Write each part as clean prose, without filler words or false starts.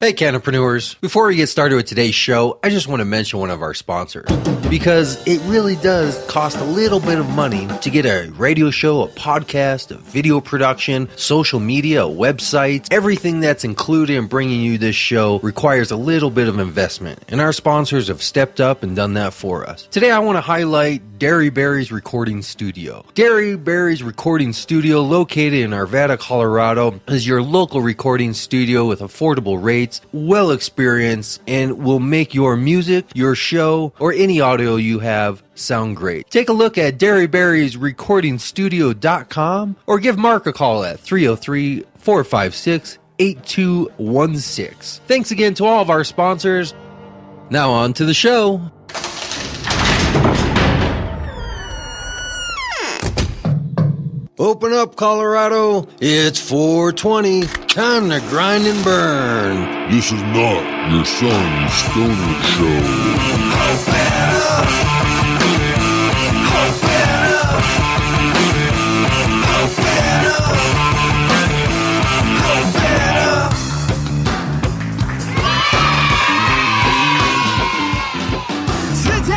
Hey, Cannapreneurs. Before we get started with today's show, I just want to mention one of our sponsors because it really does cost a little bit of money to get a radio show, a podcast, a video production, social media, a website. Everything that's included in bringing you this show requires a little bit of investment, and our sponsors have stepped up and done that for us. Today, I want to highlight Dairy Berry's Recording Studio. Dairy Berry's Recording Studio, located in Arvada, Colorado, is your local recording studio with affordable rates, well experienced, and will make your music, your show, or any audio you have sound great. Take a look at dairyberriesrecordingstudio.com or give Mark a call at 303-456-8216. Thanks again to all of our sponsors. Now on to the show. Open up, Colorado. It's 420. Time to grind and burn. This is not your son's stoner show.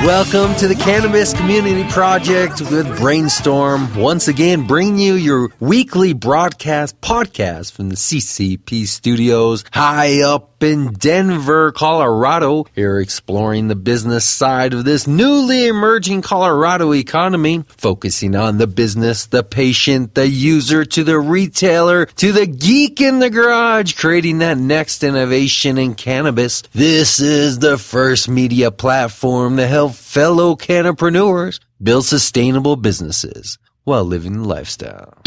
Welcome to the Cannabis Community Project with Brainstorm. Once again, bringing you your weekly podcast from the CCP studios high up in Denver, Colorado. Here exploring the business side of this newly emerging Colorado economy, focusing on the business, the patient, the user, to the retailer, to the geek in the garage, creating that next innovation in cannabis. This is the first media platform to help fellow cannapreneurs build sustainable businesses while living the lifestyle.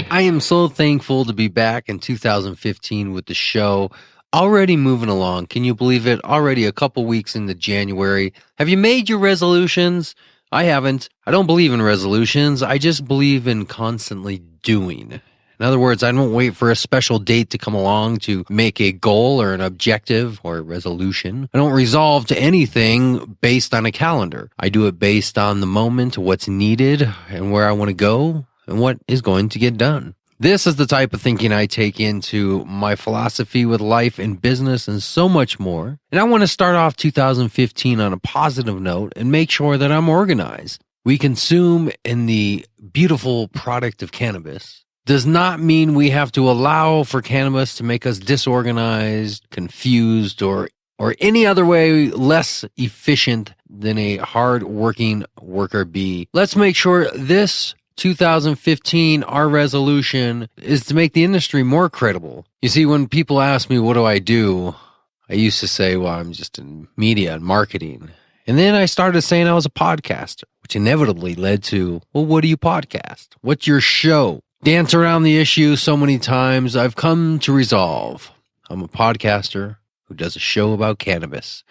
I am so thankful to be back in 2015 with the show. Already moving along. Can you believe it? Already a couple weeks into January. Have you made your resolutions? I haven't. I don't believe in resolutions. I just believe in constantly doing. In other words, I don't wait for a special date to come along to make a goal or an objective or a resolution. I don't resolve to anything based on a calendar. I do it based on the moment, what's needed, and where I want to go, and what is going to get done. This is the type of thinking I take into my philosophy with life and business and so much more. And I want to start off 2015 on a positive note and make sure that I'm organized. We consume in the beautiful product of cannabis does not mean we have to allow for cannabis to make us disorganized, confused, or any other way less efficient than a hard-working worker bee. Let's make sure this 2015, our resolution is to make the industry more credible. You see, when people ask me, what do? I used to say, well, I'm just in media and marketing. And then I started saying I was a podcaster, which inevitably led to, well, what do you podcast? What's your show? Dance around the issue so many times, I've come to resolve. I'm a podcaster who does a show about cannabis,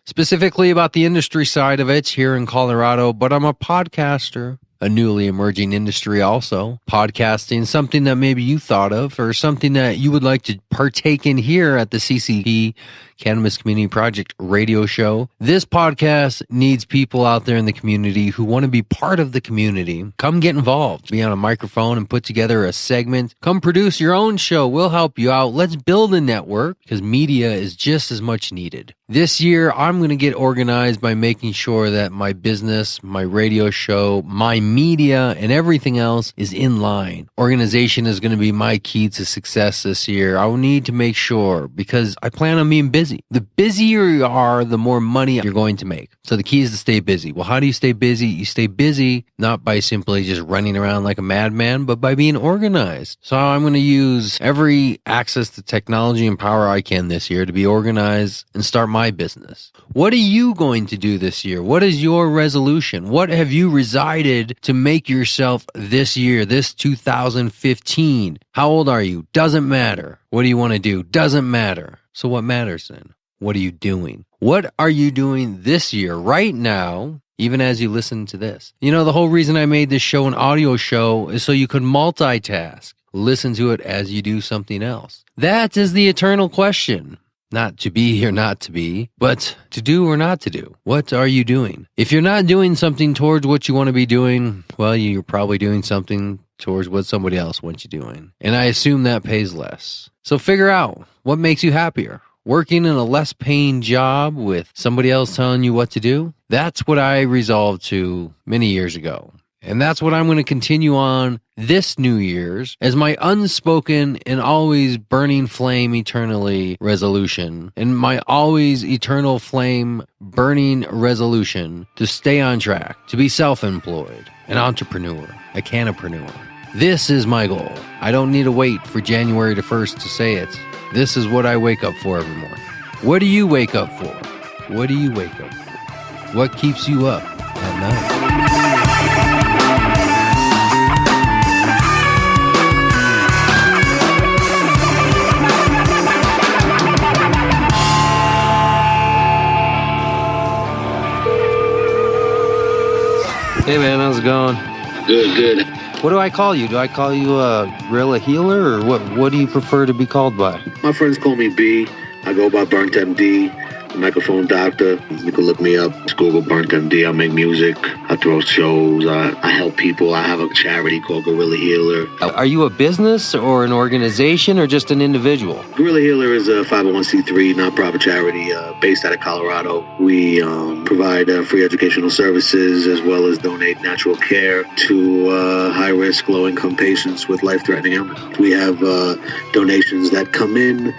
specifically about the industry side of it here in Colorado, but I'm a podcaster, a newly emerging industry also. Podcasting, something that maybe you thought of or something that you would like to partake in here at the CCP Cannabis Community Project radio show. This podcast needs people out there in the community who want to be part of the community. Come get involved. Be on a microphone and put together a segment. Come produce your own show. We'll help you out. Let's build a network because media is just as much needed. This year, I'm going to get organized by making sure that my business, my radio show, my media, and everything else is in line. Organization is going to be my key to success this year. I will need to make sure because I plan on being busy. The busier you are, the more money you're going to make. So the key is to stay busy. Well, how do you stay busy? You stay busy not by simply just running around like a madman, but by being organized. So I'm going to use every access to technology and power I can this year to be organized and start my business. What are you going to do this year? What is your resolution? What have you resided to make yourself this year, this 2015? How old are you? Doesn't matter. What do you want to do? Doesn't matter. So what matters then? What are you doing? What are you doing this year, right now, even as you listen to this? You know, the whole reason I made this show an audio show is so you could multitask. Listen to it as you do something else. That is the eternal question. Not to be or not to be, but to do or not to do. What are you doing? If you're not doing something towards what you want to be doing, well, you're probably doing something towards what somebody else wants you doing. And I assume that pays less. So figure out what makes you happier. Working in a less paying job with somebody else telling you what to do? That's what I resolved to many years ago. And that's what I'm going to continue on this New Year's as my unspoken and always burning flame eternally resolution, and my always eternal flame burning resolution to stay on track, to be self-employed, an entrepreneur, a cannapreneur. This is my goal. I don't need to wait for January the 1st to say it. This is what I wake up for every morning. What do you wake up for? What do you wake up for? What keeps you up at night? Hey man, how's it going? Good. What do I call you? Do I call you a gorilla healer, or what do you prefer to be called by? My friends call me B. I go by Burnt MD, microphone doctor. You can look me up. Just Google Burnt MD. I make music. I throw shows. I help people. I have a charity called Gorilla Healer. Are you a business or an organization or just an individual? Gorilla Healer is a 501c3 nonprofit charity based out of Colorado. We provide free educational services as well as donate natural care to high-risk, low-income patients with life-threatening ailments. We have donations that come into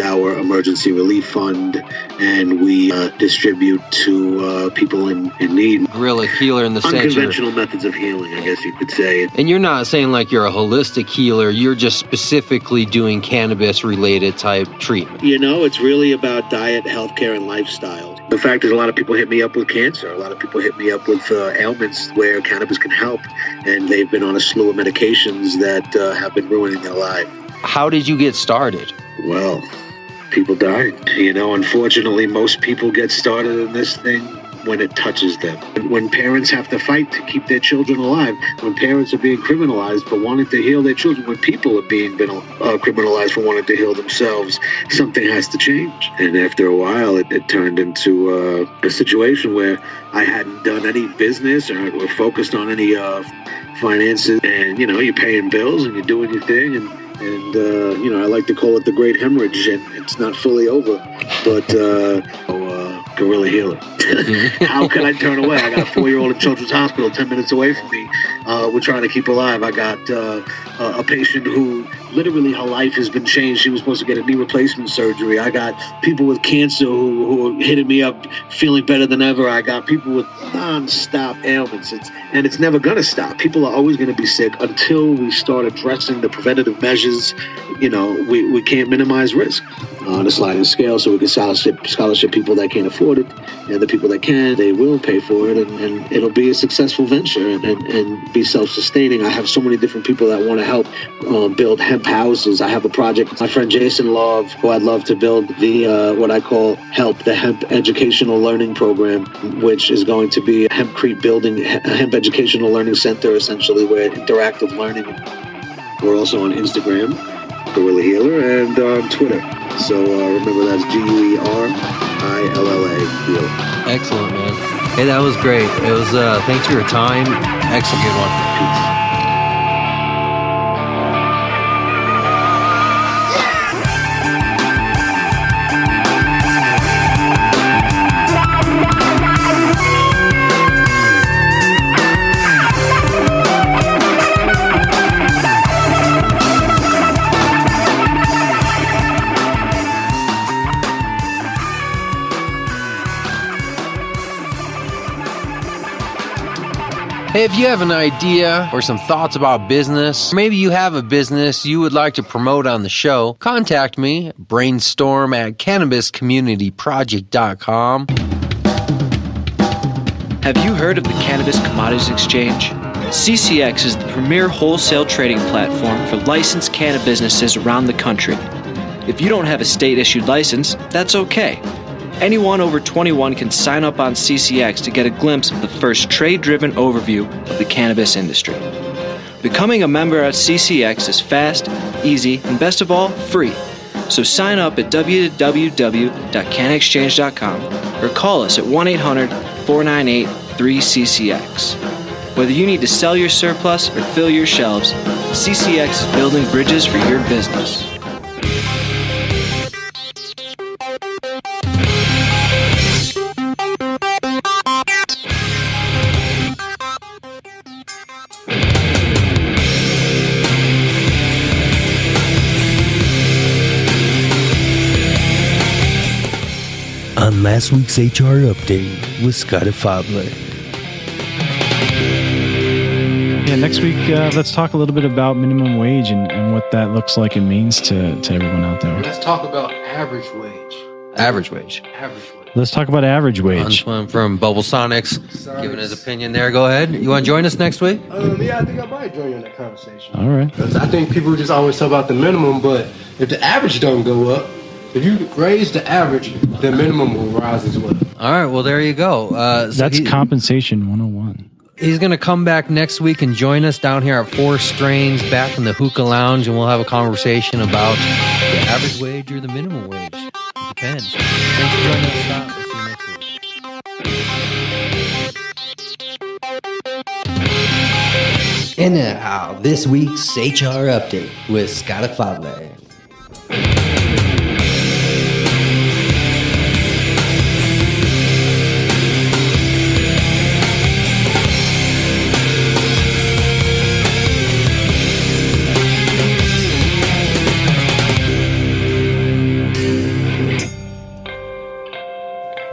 our emergency relief fund, and we distribute to people in need. Gorilla healer in the sense unconventional methods of healing, I guess you could say. And you're not saying like you're a holistic healer, you're just specifically doing cannabis-related type treatment. You know, it's really about diet, healthcare, and lifestyle. The fact is, a lot of people hit me up with cancer. A lot of people hit me up with ailments where cannabis can help, and they've been on a slew of medications that have been ruining their life. How did you get started? Well, people die. You know, unfortunately, most people get started in this thing when it touches them. When parents have to fight to keep their children alive, when parents are being criminalized for wanting to heal their children, when people are being criminalized for wanting to heal themselves, something has to change. And after a while, it turned into a situation where I hadn't done any business or focused on any finances. And, you know, you're paying bills and you're doing your thing, and you know, I like to call it the great hemorrhage, and it's not fully over, but Gorilla Healer. How can I turn away? I got a 4-year-old in Children's Hospital 10 minutes away from me. We're trying to keep alive. I got a patient who literally her life has been changed. She was supposed to get a knee replacement surgery. I got people with cancer who are hitting me up feeling better than ever. I got people with non-stop ailments. It's never going to stop. People are always going to be sick until we start addressing the preventative measures. You know, we can't minimize risk on a sliding scale, so we can scholarship people that can't afford it, and the people that can, they will pay for it, and it'll be a successful venture and be self-sustaining. I have so many different people that want to help build hemp houses. I have a project with my friend Jason Love, who I'd love to build the what I call the Hemp Educational Learning Program, which is going to be a hempcrete building, a hemp educational learning center, essentially, where interactive learning. We're also on Instagram, Gorilla Healer, and on Twitter. So remember, that's GUERILLA. Healer. Excellent, man. Hey, that was great. It was thanks for your time. Excellent, good one. Peace. Hey, if you have an idea or some thoughts about business, maybe you have a business you would like to promote on the show, contact me, brainstorm at cannabiscommunityproject.com. Have you heard of the Cannabis Commodities Exchange? CCX is the premier wholesale trading platform for licensed cannabis businesses around the country. If you don't have a state-issued license, that's okay. Anyone over 21 can sign up on CCX to get a glimpse of the first trade-driven overview of the cannabis industry. Becoming a member at CCX is fast, easy, and best of all, free. So sign up at www.canexchange.com or call us at 1-800-498-3CCX. Whether you need to sell your surplus or fill your shelves, CCX is building bridges for your business. On last week's HR update with Scott Fabler. Yeah, next week, let's talk a little bit about minimum wage and what that looks like and means to everyone out there. Let's talk about average wage. Average wage. Average wage. Let's talk about average wage. Antoine from Bubble Sonics giving his opinion there. Go ahead. You want to join us next week? Yeah, I think I might join you in that conversation. All right. Because I think people just always talk about the minimum, but if the average don't go up, if you raise the average, the minimum will rise as well. All right. Well, there you go. That's compensation 101. He's going to come back next week and join us down here at Four Strains back in the Hookah Lounge, and we'll have a conversation about the average wage or the minimum wage. It depends. Thanks for joining us, Scott. We'll see you next week. And now, this week's HR update with Scott Fabler.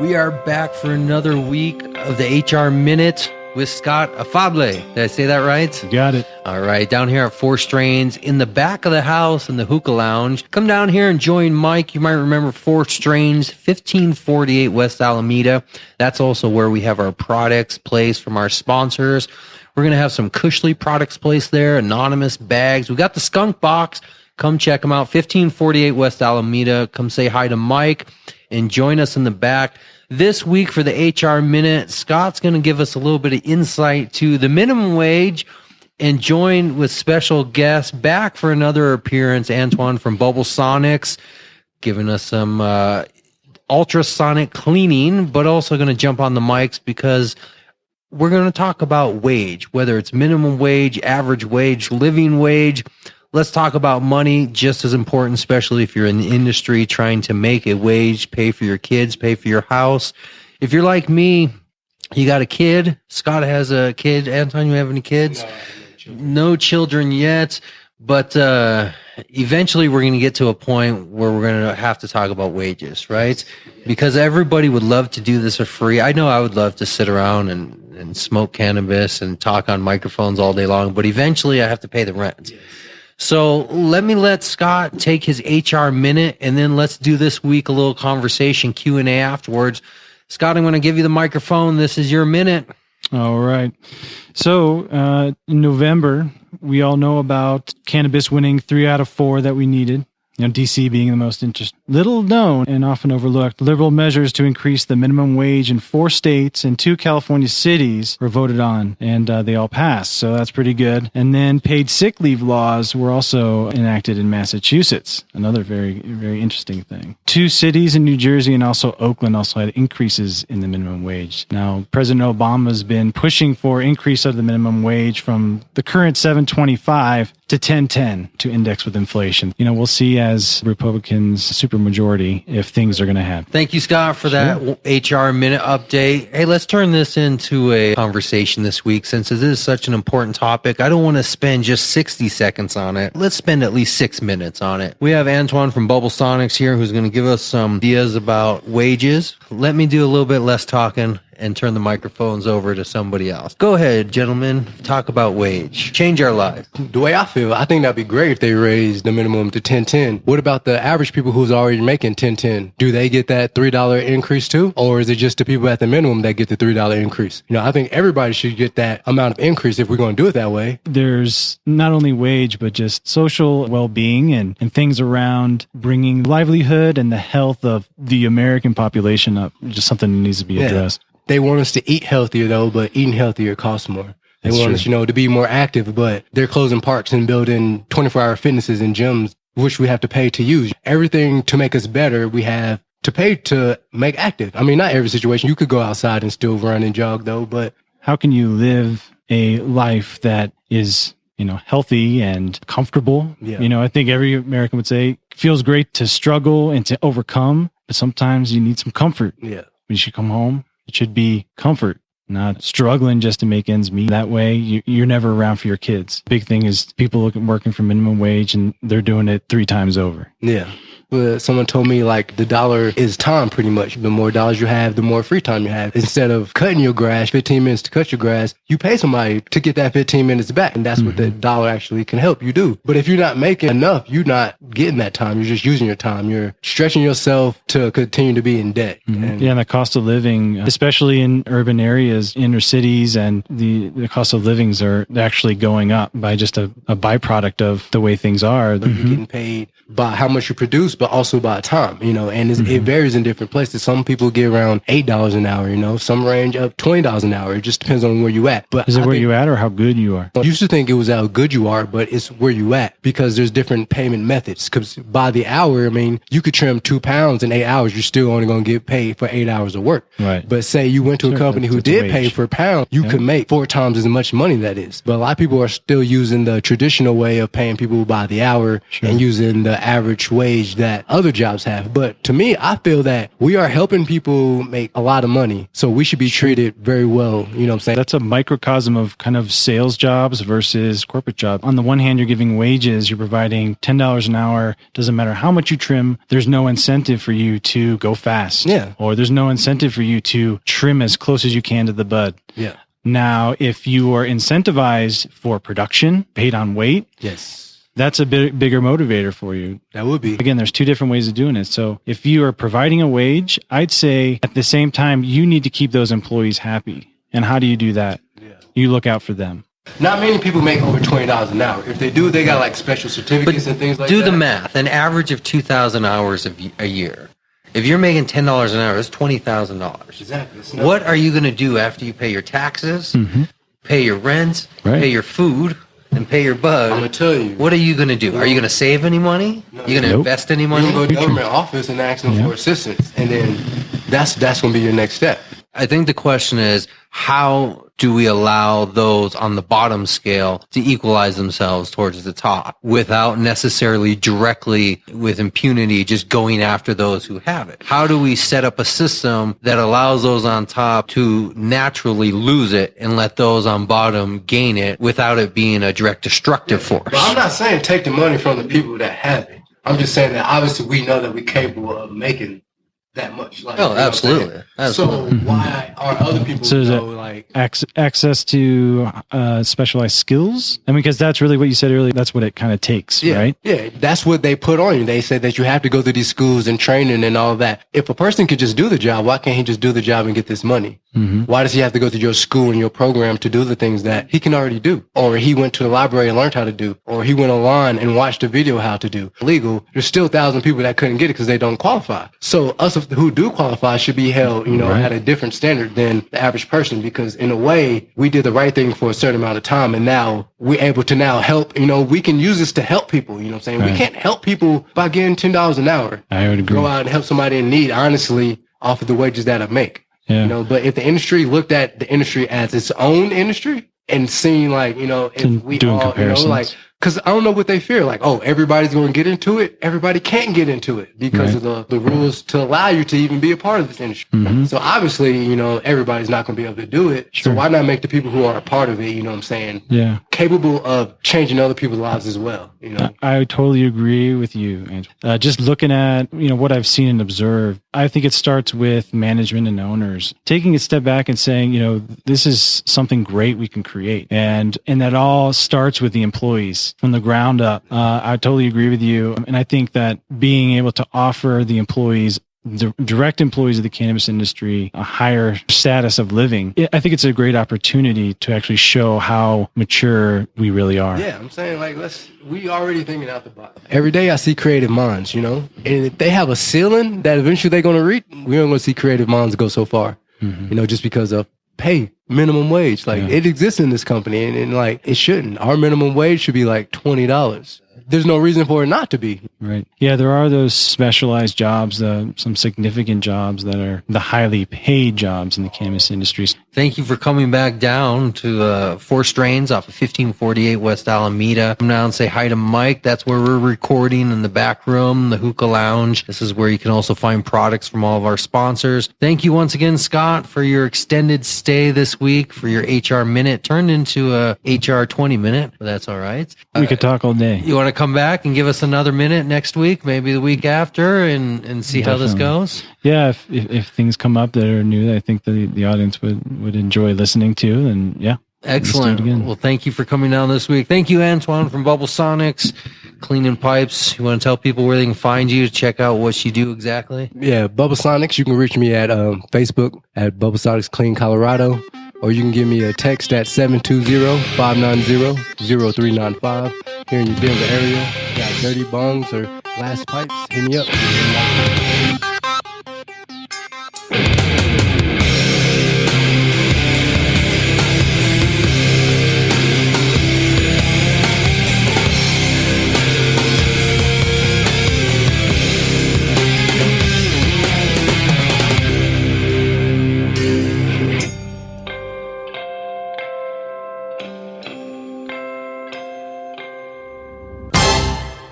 We are back for another week of the HR Minute with Scott Afable. Did I say that right? You got it. All right, down here at Four Strains in the back of the house in the Hookah Lounge. Come down here and join Mike. You might remember Four Strains, 1548 West Alameda. That's also where we have our products placed from our sponsors. We're going to have some Cushley products placed there, anonymous bags. We got the skunk box. Come check them out, 1548 West Alameda. Come say hi to Mike and join us in the back. This week for the HR Minute, Scott's going to give us a little bit of insight to the minimum wage and join with special guests back for another appearance, Antoine from Bubble Sonics, giving us some ultrasonic cleaning, but also going to jump on the mics because we're going to talk about wage, whether it's minimum wage, average wage, living wage. Let's talk about money, just as important, especially if you're in the industry trying to make a wage, pay for your kids, pay for your house. If you're like me, you got a kid. Scott has a kid. Anton, you have any kids? No children yet. But eventually we're going to get to a point where we're going to have to talk about wages, right? Because everybody would love to do this for free. I know I would love to sit around and smoke cannabis and talk on microphones all day long, but eventually I have to pay the rent. So let Scott take his HR Minute, and then let's do this week a little conversation, Q&A afterwards. Scott, I'm going to give you the microphone. This is your minute. All right. So in November, we all know about cannabis winning 3 out of 4 that we needed. You know, DC being the most little known and often overlooked. Liberal measures to increase the minimum wage in 4 states and 2 California cities were voted on, and they all passed. So that's pretty good. And then paid sick leave laws were also enacted in Massachusetts. Another very, very interesting thing. 2 cities in New Jersey and also Oakland also had increases in the minimum wage. Now, President Obama's been pushing for increase of the minimum wage from the current $7.25 to $10.10 to index with inflation. You know, we'll see as Republicans supermajority if things are going to happen. Thank you, Scott, for that HR Minute update. Hey, let's turn this into a conversation this week since it is such an important topic. I don't want to spend just 60 seconds on it. Let's spend at least 6 minutes on it. We have Antoine from Bubble Sonics here who's going to give us some ideas about wages. Let me do a little bit less talking and turn the microphones over to somebody else. Go ahead, gentlemen. Talk about wage. Change our lives. The way I feel, I think that'd be great if they raised the minimum to $10.10. What about the average people who's already making $10.10? Do they get that $3 increase too? Or is it just the people at the minimum that get the $3 increase? You know, I think everybody should get that amount of increase if we're going to do it that way. There's not only wage, but just social well-being and things around bringing livelihood and the health of the American population up. Just something that needs to be addressed. They want us to eat healthier, though, but eating healthier costs more. They That's want true. us, to be more active, but they're closing parks and building 24-hour fitnesses and gyms, which we have to pay to use. Everything to make us better, we have to pay to make active. I mean, not every situation. You could go outside and still run and jog, though, but how can you live a life that is, healthy and comfortable? Yeah. I think every American would say it feels great to struggle and to overcome, but sometimes you need some comfort. Yeah. When you should come home, it should be comfort, not struggling just to make ends meet. That way, you're never around for your kids. Big thing is people working for minimum wage and they're doing it 3 times over. Yeah. Well, someone told me like the dollar is time pretty much. The more dollars you have, the more free time you have. Instead of cutting your grass, 15 minutes to cut your grass, you pay somebody to get that 15 minutes back. And that's what the dollar actually can help you do. But if you're not making enough, you're not getting that time. You're just using your time. You're stretching yourself to continue to be in debt. And the cost of living, especially in urban areas, inner cities, and the cost of livings are actually going up by just a byproduct of the way things are. You're getting paid by how much you produce, but also by time, and it varies in different places. Some people get around $8 an hour, some range up $20 an hour. It just depends on where you at. But is it where you at or how good you are? I used to think it was how good you are, but it's where you at because there's different payment methods. Because by the hour, you could trim 2 pounds in 8 hours. You're still only going to get paid for 8 hours of work. Right. But say you went to a company who did pay for a pound, you could make 4 times as much money that is. But a lot of people are still using the traditional way of paying people by the hour and using the average wage that other jobs have. But to me, I feel that we are helping people make a lot of money. So we should be treated very well. You know what I'm saying? That's a microcosm of kind of sales jobs versus corporate jobs. On the one hand, you're giving wages, you're providing $10 an hour. Doesn't matter how much you trim. There's no incentive for you to go fast. Yeah. Or there's no incentive for you to trim as close as you can to the bud. Yeah. Now, if you are incentivized for production, paid on weight. Yes. That's a bigger motivator for you. That would be. Again, there's 2 different ways of doing it. So if you are providing a wage, I'd say at the same time, you need to keep those employees happy. And how do you do that? Yeah. You look out for them. Not many people make over $20 an hour. If they do, they got like special certificates and things like that. Do the math. An average of 2,000 hours a year. If you're making $10 an hour, it's $20,000. Exactly. What are you going to do after you pay your taxes, pay your rent, pay your food, and pay your bud? I'm going to tell you. What are you going to do? Are you going to save any money? No. You going to invest any money? You can go to the government office and ask them for assistance. And then that's going to be your next step. I think the question is, how do we allow those on the bottom scale to equalize themselves towards the top without necessarily directly with impunity just going after those who have it? How do we set up a system that allows those on top to naturally lose it and let those on bottom gain it without it being a direct destructive force? But I'm not saying take the money from the people that have it. I'm just saying that obviously we know that we're capable of making that much. Like, absolutely. So why are other people access to specialized skills? I mean, because that's really what you said earlier. That's what it kind of takes, right? Yeah, that's what they put on you. They say that you have to go through these schools and training and all that. If a person could just do the job, why can't he just do the job and get this money? Why does he have to go through your school and your program to do the things that he can already do? Or he went to the library and learned how to do, or he went online and watched a video how to do. Legal, there's still 1,000 people that couldn't get it because they don't qualify. So us who do qualify should be held, at a different standard than the average person, because in a way we did the right thing for a certain amount of time, and now we're able to now help. We can use this to help people. You know what I'm saying? Right. We can't help people by getting $10 an hour. I would agree. Go out and help somebody in need, honestly, off of the wages that I make. Yeah. But if the industry looked at the industry as its own industry and seeing if we doing all, comparisons. because I don't know what they fear. Like, oh, everybody's going to get into it. Everybody can't get into it because of the rules to allow you to even be a part of this industry. So obviously, everybody's not going to be able to do it. Sure. So why not make the people who are a part of it, you know what I'm saying? Yeah. Capable of changing other people's lives as well. I totally agree with you, Angel. Just looking at, what I've seen and observed, I think it starts with management and owners taking a step back and saying, this is something great we can create. And that all starts with the employees from the ground up. I totally agree with you. And I think that being able to offer the employees, the direct employees of the cannabis industry, a higher status of living, I think it's a great opportunity to actually show how mature we really are. Yeah, I'm saying we already thinking out the box. Every day I see creative minds, and if they have a ceiling that eventually they're going to reach, we're not going to see creative minds go so far, just because of pay minimum wage. It exists in this company and it shouldn't. Our minimum wage should be like $20. There's no reason for it not to be. Right. Yeah, there are those specialized jobs, some significant jobs that are the highly paid jobs in the cannabis industries. Thank you for coming back down to 4 Strains off of 1548 West Alameda. Come down and say hi to Mike. That's where we're recording, in the back room, the Hookah Lounge. This is where you can also find products from all of our sponsors. Thank you once again, Scott, for your extended stay this week, for your HR Minute. Turned into a HR 20 minute, but that's all right. We could talk all day. You want to come back and give us another minute next week, maybe the week after, and see how this goes? Yeah, if things come up that are new that I think the audience would enjoy listening to, then yeah. Excellent. Well, thank you for coming down this week. Thank you, Antoine from Bubble Sonics, Cleaning Pipes. You want to tell people where they can find you to check out what you do exactly? Yeah, Bubble Sonics. You can reach me at Facebook at Bubble Sonics Clean Colorado, or you can give me a text at 720-590-0395. Here in your Denver area, got dirty bungs or glass pipes, hit me up.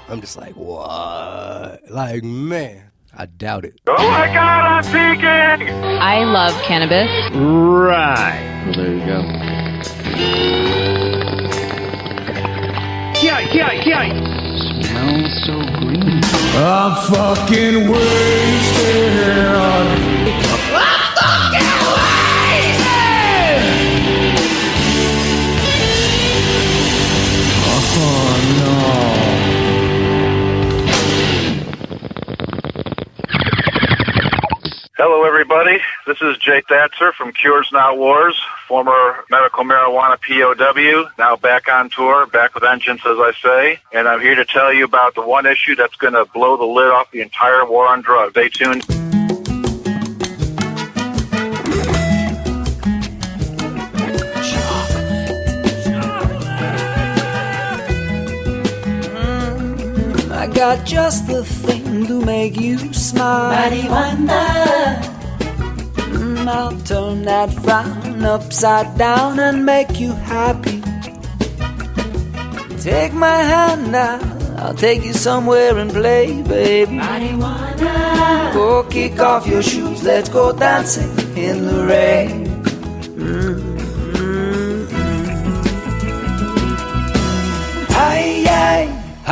I'm just like, what? Like, man, I doubt it. Oh my God, I'm peeking! I love cannabis. Right. Well, there you go. Yay! Smells so green. I'm fucking wasted. Hello, everybody. This is Jay Thatcher from Cures Not Wars, former medical marijuana POW, now back on tour, back with vengeance, as I say. And I'm here to tell you about the one issue that's going to blow the lid off the entire war on drugs. Stay tuned. I got just the thing to make you smile. Marijuana. I'll turn that frown upside down and make you happy. Take my hand now, I'll take you somewhere and play, baby. Marijuana. Go kick off your shoes, let's go dancing in the rain.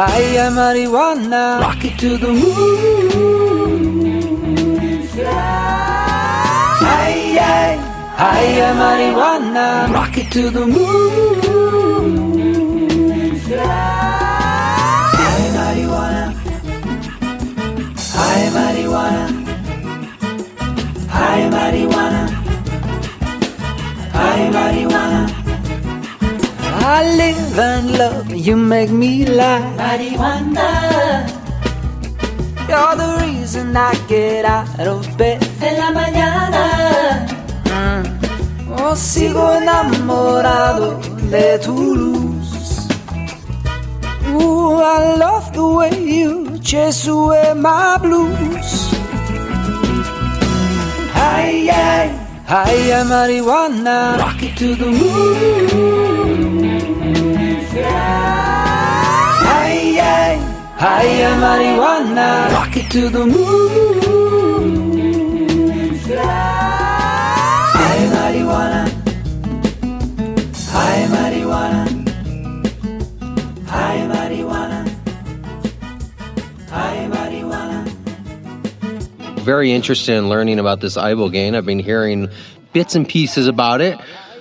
Hi, marijuana. Rock it to the moon. Fly. Hi, marijuana. Rock it to the moon. Fly. Hi, marijuana. Hi, marijuana. Hi, marijuana. Hi, marijuana. I live and love, you make me laugh. Marijuana. You're the reason I get out of bed en la mañana. Oh, sigo enamorado de tu luz. Ooh, I love the way you chase away my blues. Hi, marijuana. Rock it to the moon. Hi, marijuana. Rock it to the moon. Fly. Hi, marijuana. Hi, marijuana. Hi, marijuana. Hi, marijuana. Very interested in learning about this Ibogaine. I've been hearing bits and pieces about it.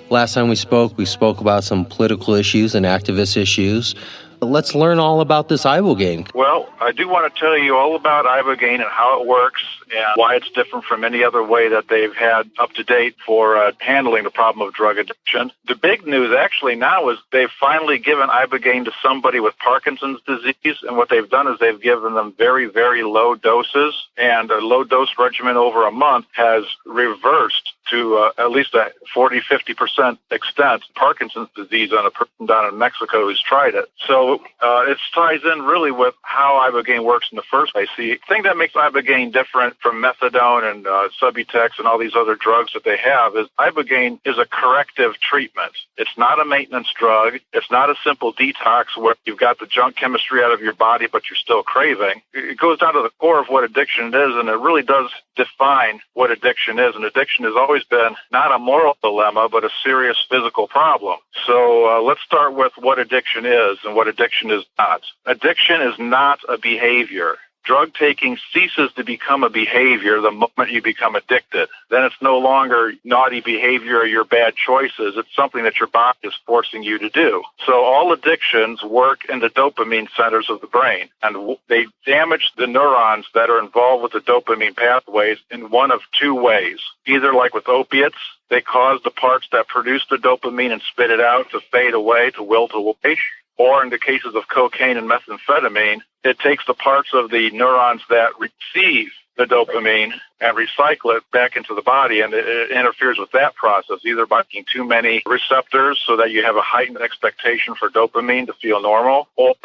Last time we spoke about some political issues and activist issues. Let's learn all about this Ibogaine. Well, I do want to tell you all about Ibogaine and how it works and why it's different from any other way that they've had up to date for handling the problem of drug addiction. The big news actually now is they've finally given Ibogaine to somebody with Parkinson's disease, and what they've done is they've given them very, very low doses, and a low dose regimen over a month has reversed to at least a 40-50% extent Parkinson's disease on a person down in Mexico who's tried it. So it ties in really with how Ibogaine works in the first place. The thing that makes Ibogaine different from methadone and Subutex and all these other drugs that they have is Ibogaine is a corrective treatment. It's not a maintenance drug. It's not a simple detox where you've got the junk chemistry out of your body, but you're still craving. It goes down to the core of what addiction is, and it really does define what addiction is. And addiction has always been not a moral dilemma, but a serious physical problem. So let's start with what addiction is and what addiction is not. Addiction is not a behavior. Drug taking ceases to become a behavior the moment you become addicted. Then it's no longer naughty behavior or your bad choices. It's something that your body is forcing you to do. So all addictions work in the dopamine centers of the brain, and they damage the neurons that are involved with the dopamine pathways in one of two ways. Either like with opiates, they cause the parts that produce the dopamine and spit it out to fade away, to wilt away. Or in the cases of cocaine and methamphetamine, it takes the parts of the neurons that receive the dopamine and recycle it back into the body, and it interferes with that process, either by making too many receptors so that you have a heightened expectation for dopamine to feel normal, or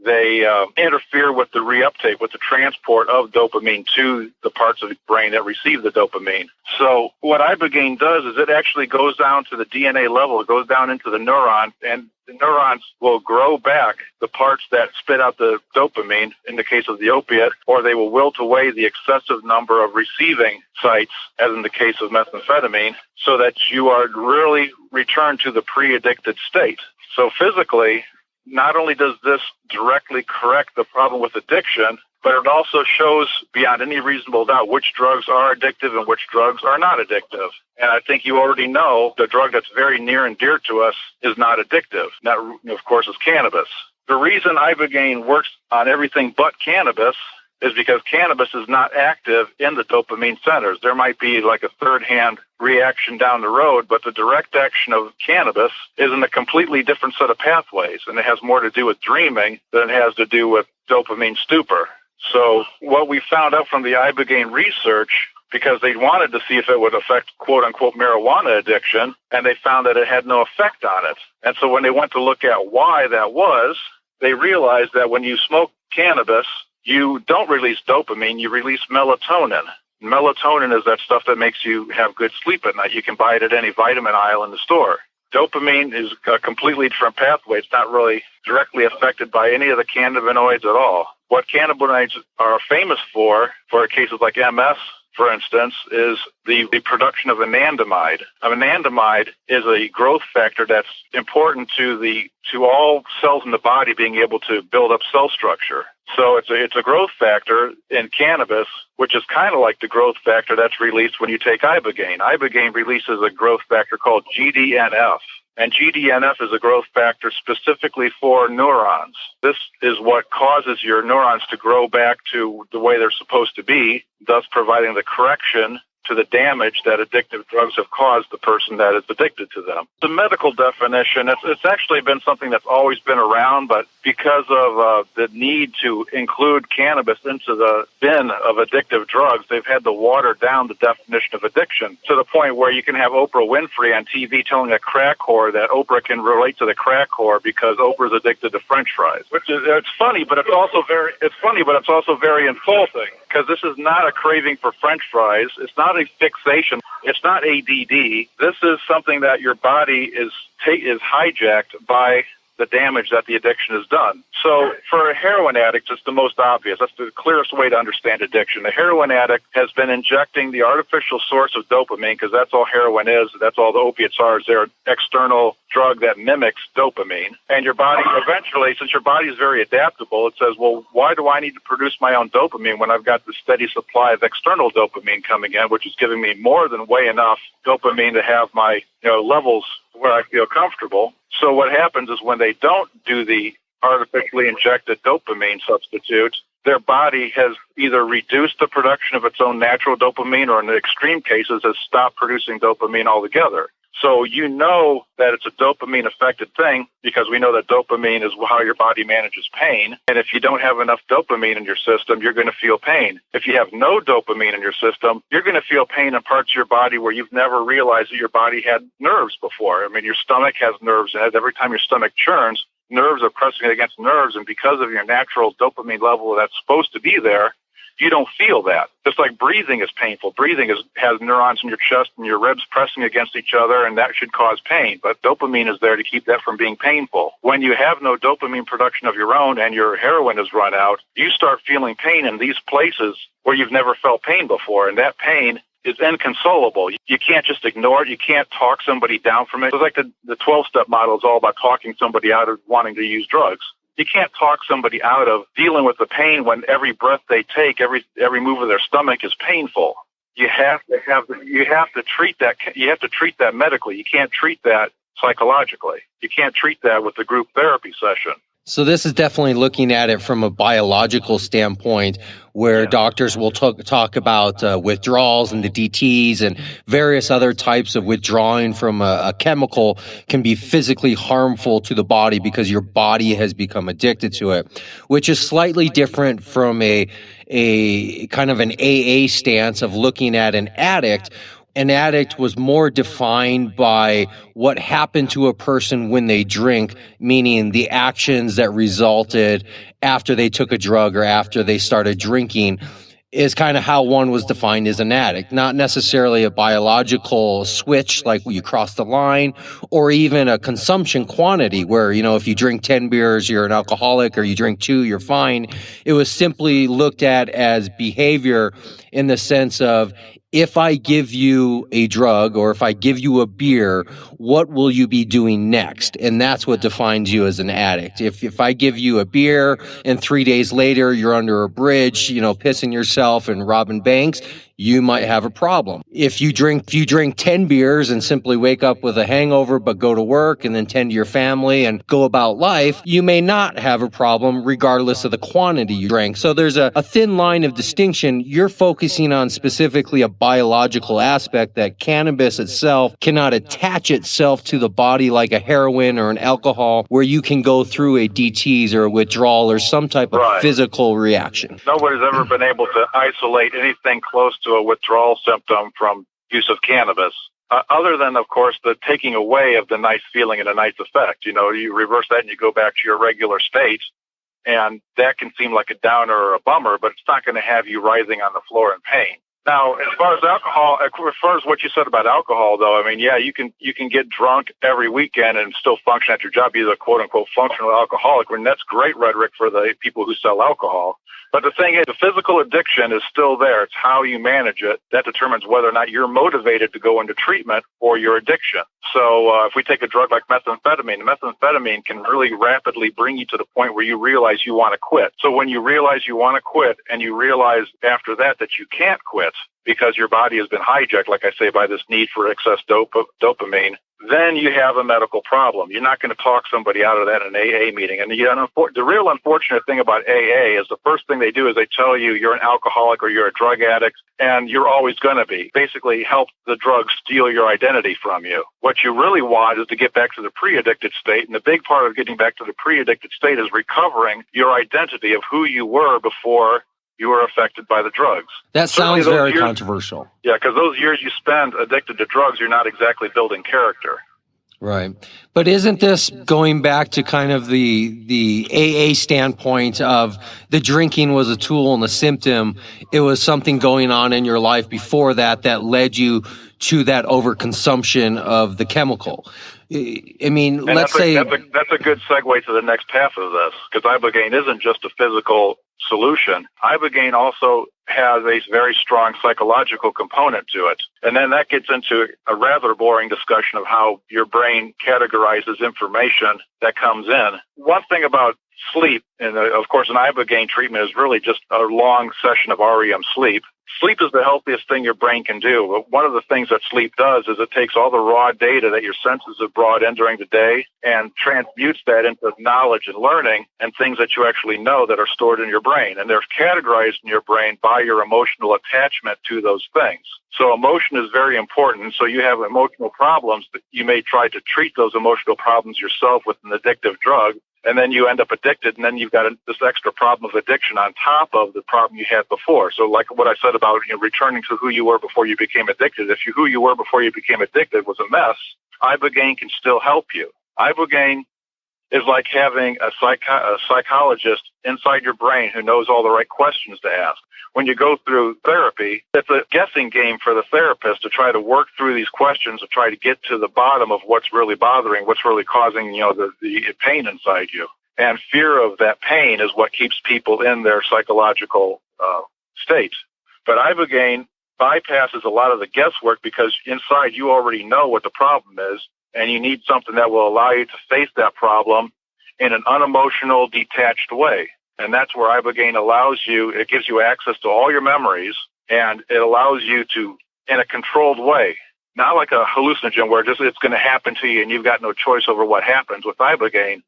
they interfere with the reuptake, with the transport of dopamine to the parts of the brain that receive the dopamine. So what Ibogaine does is it actually goes down to the DNA level. It goes down into the neuron, and the neurons will grow back the parts that spit out the dopamine in the case of the opiate, or they will wilt away the excessive number of receiving sites, as in the case of methamphetamine, so that you are really returned to the pre-addicted state. So physically, not only does this directly correct the problem with addiction, but it also shows beyond any reasonable doubt which drugs are addictive and which drugs are not addictive. And I think you already know the drug that's very near and dear to us is not addictive. That, of course, is cannabis. The reason Ibogaine works on everything but cannabis is because cannabis is not active in the dopamine centers. There might be like a third-hand reaction down the road, but the direct action of cannabis is in a completely different set of pathways, and it has more to do with dreaming than it has to do with dopamine stupor. So what we found out from the Ibogaine research, because they wanted to see if it would affect quote-unquote marijuana addiction, and they found that it had no effect on it. And so when they went to look at why that was, they realized that when you smoke cannabis, you don't release dopamine, you release melatonin. Melatonin is that stuff that makes you have good sleep at night. You can buy it at any vitamin aisle in the store. Dopamine is a completely different pathway. It's not really directly affected by any of the cannabinoids at all. What cannabinoids are famous for cases like MS, for instance, is the production of anandamide. Anandamide is a growth factor that's important to all cells in the body being able to build up cell structure. So it's a growth factor in cannabis, which is kind of like the growth factor that's released when you take Ibogaine. Ibogaine releases a growth factor called GDNF. And GDNF is a growth factor specifically for neurons. This is what causes your neurons to grow back to the way they're supposed to be, thus providing the correction to the damage that addictive drugs have caused the person that is addicted to them. The medical definition, it's actually been something that's always been around, but because of the need to include cannabis into the bin of addictive drugs, they've had to water down the definition of addiction to the point where you can have Oprah Winfrey on TV telling a crack whore that Oprah can relate to the crack whore because Oprah's addicted to French fries. Which is it's funny, but it's also very insulting, because this is not a craving for French fries. It's not a fixation. It's not ADD. This is something that your body is hijacked by the damage that the addiction has done. So for a heroin addict, it's the most obvious. That's the clearest way to understand addiction. The heroin addict has been injecting the artificial source of dopamine, because that's all heroin is. That's all the opiates are. They're an external drug that mimics dopamine. And your body eventually, since your body is very adaptable, it says, well, why do I need to produce my own dopamine when I've got the steady supply of external dopamine coming in, which is giving me more than way enough dopamine to have my levels where I feel comfortable. So what happens is when they don't do the artificially injected dopamine substitute, their body has either reduced the production of its own natural dopamine, or in the extreme cases has stopped producing dopamine altogether. So you know that it's a dopamine-affected thing because we know that dopamine is how your body manages pain. And if you don't have enough dopamine in your system, you're going to feel pain. If you have no dopamine in your system, you're going to feel pain in parts of your body where you've never realized that your body had nerves before. I mean, your stomach has nerves, and every time your stomach churns, nerves are pressing against nerves, and because of your natural dopamine level that's supposed to be there, you don't feel that. Just like breathing is painful. Breathing has neurons in your chest and your ribs pressing against each other, and that should cause pain. But dopamine is there to keep that from being painful. When you have no dopamine production of your own and your heroin is run out, you start feeling pain in these places where you've never felt pain before, and that pain is inconsolable. You can't just ignore it. You can't talk somebody down from it. It's like the 12-step model is all about talking somebody out of wanting to use drugs. You can't talk somebody out of dealing with the pain when every breath they take, every move of their stomach is painful. You have to treat that. You have to treat that medically. You can't treat that psychologically. You can't treat that with the group therapy session. So this is definitely looking at it from a biological standpoint, where doctors will talk about withdrawals and the DTs and various other types of withdrawing from a chemical can be physically harmful to the body because your body has become addicted to it, which is slightly different from a kind of an AA stance of looking at an addict. An addict was more defined by what happened to a person when they drink, meaning the actions that resulted after they took a drug or after they started drinking, is kind of how one was defined as an addict, not necessarily a biological switch like you cross the line, or even a consumption quantity where, you know, if you drink 10 beers, you're an alcoholic, or you drink 2, you're fine. It was simply looked at as behavior in the sense of, if I give you a drug or if I give you a beer, what will you be doing next? And that's what defines you as an addict. If I give you a beer and 3 days later you're under a bridge, you know, pissing yourself and robbing banks, you might have a problem. If you drink 10 beers and simply wake up with a hangover but go to work and then tend to your family and go about life, you may not have a problem regardless of the quantity you drank. So there's a thin line of distinction. You're focusing on specifically a biological aspect that cannabis itself cannot attach itself to the body like a heroin or an alcohol, where you can go through a DTs or a withdrawal or some type of physical reaction. Nobody's ever been able to isolate anything close to a withdrawal symptom from use of cannabis, other than, of course, the taking away of the nice feeling and a nice effect. You know, you reverse that and you go back to your regular state, and that can seem like a downer or a bummer, but it's not going to have you writhing on the floor in pain. Now, as far as alcohol, as far as what you said about alcohol, though, I mean, yeah, you can get drunk every weekend and still function at your job, be a quote unquote functional alcoholic, and that's great rhetoric for the people who sell alcohol. But the thing is, the physical addiction is still there. It's how you manage it that determines whether or not you're motivated to go into treatment for your addiction. So if we take a drug like methamphetamine, methamphetamine can really rapidly bring you to the point where you realize you want to quit. So when you realize you want to quit and you realize after that you can't quit because your body has been hijacked, like I say, by this need for excess dopamine, then you have a medical problem. You're not going to talk somebody out of that in an AA meeting. And the real unfortunate thing about AA is the first thing they do is they tell you you're an alcoholic or you're a drug addict, and you're always going to be. Basically help the drugs steal your identity from you. What you really want is to get back to the pre-addicted state, and the big part of getting back to the pre-addicted state is recovering your identity of who you were before you were affected by the drugs. That sounds very controversial. Yeah, because those years you spend addicted to drugs, you're not exactly building character. Right. But isn't this going back to kind of the AA standpoint of the drinking was a tool and a symptom? It was something going on in your life before that led you to that overconsumption of the chemical. I mean, and let's say... That's a good segue to the next half of this, because Ibogaine isn't just a physical solution. Ibogaine also has a very strong psychological component to it. And then that gets into a rather boring discussion of how your brain categorizes information that comes in. One thing about sleep, and of course an Ibogaine treatment is really just a long session of REM sleep. Sleep is the healthiest thing your brain can do. But one of the things that sleep does is it takes all the raw data that your senses have brought in during the day and transmutes that into knowledge and learning and things that you actually know that are stored in your brain. And they're categorized in your brain by your emotional attachment to those things. So emotion is very important. So you have emotional problems, but you may try to treat those emotional problems yourself with an addictive drug. And then you end up addicted, and then you've got this extra problem of addiction on top of the problem you had before. So like what I said about returning to who you were before you became addicted, if who you were before you became addicted was a mess, Ibogaine can still help you. Ibogaine is like having a psychologist inside your brain who knows all the right questions to ask. When you go through therapy, it's a guessing game for the therapist to try to work through these questions to try to get to the bottom of what's really bothering, what's really causing, the pain inside you. And fear of that pain is what keeps people in their psychological state. But Ibogaine bypasses a lot of the guesswork because inside you already know what the problem is, and you need something that will allow you to face that problem in an unemotional, detached way. And that's where Ibogaine allows you, it gives you access to all your memories, and it allows you to, in a controlled way, not like a hallucinogen where it's going to happen to you and you've got no choice over what happens. With Ibogaine,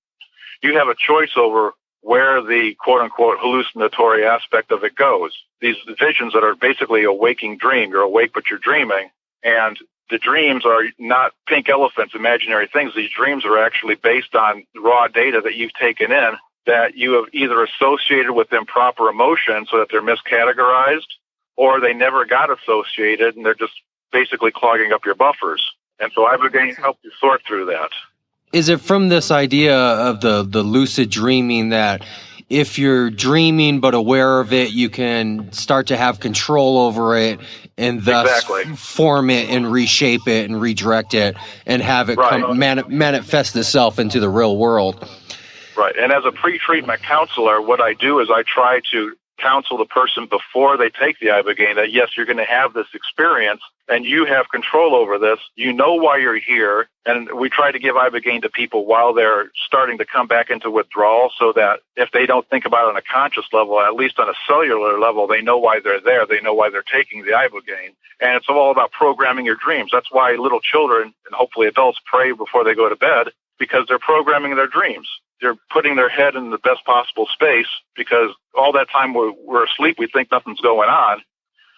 you have a choice over where the quote-unquote hallucinatory aspect of it goes. These visions that are basically a waking dream. You're awake, but you're dreaming. And the dreams are not pink elephants, imaginary things. These dreams are actually based on raw data that you've taken in that you have either associated with improper emotion so that they're miscategorized, or they never got associated and they're just basically clogging up your buffers. And so Ibogaine helps you sort through that. Is it from this idea of the lucid dreaming that if you're dreaming but aware of it, you can start to have control over it and thus form it and reshape it and redirect it and have it manifest itself into the real world? Right. And as a pre-treatment counselor, what I do is I try to counsel the person before they take the Ibogaine that, yes, you're going to have this experience and you have control over this. You know why you're here. And we try to give Ibogaine to people while they're starting to come back into withdrawal so that if they don't think about it on a conscious level, at least on a cellular level, they know why they're there. They know why they're taking the Ibogaine. And it's all about programming your dreams. That's why little children and hopefully adults pray before they go to bed, because they're programming their dreams. They're putting their head in the best possible space because all that time we're asleep, we think nothing's going on.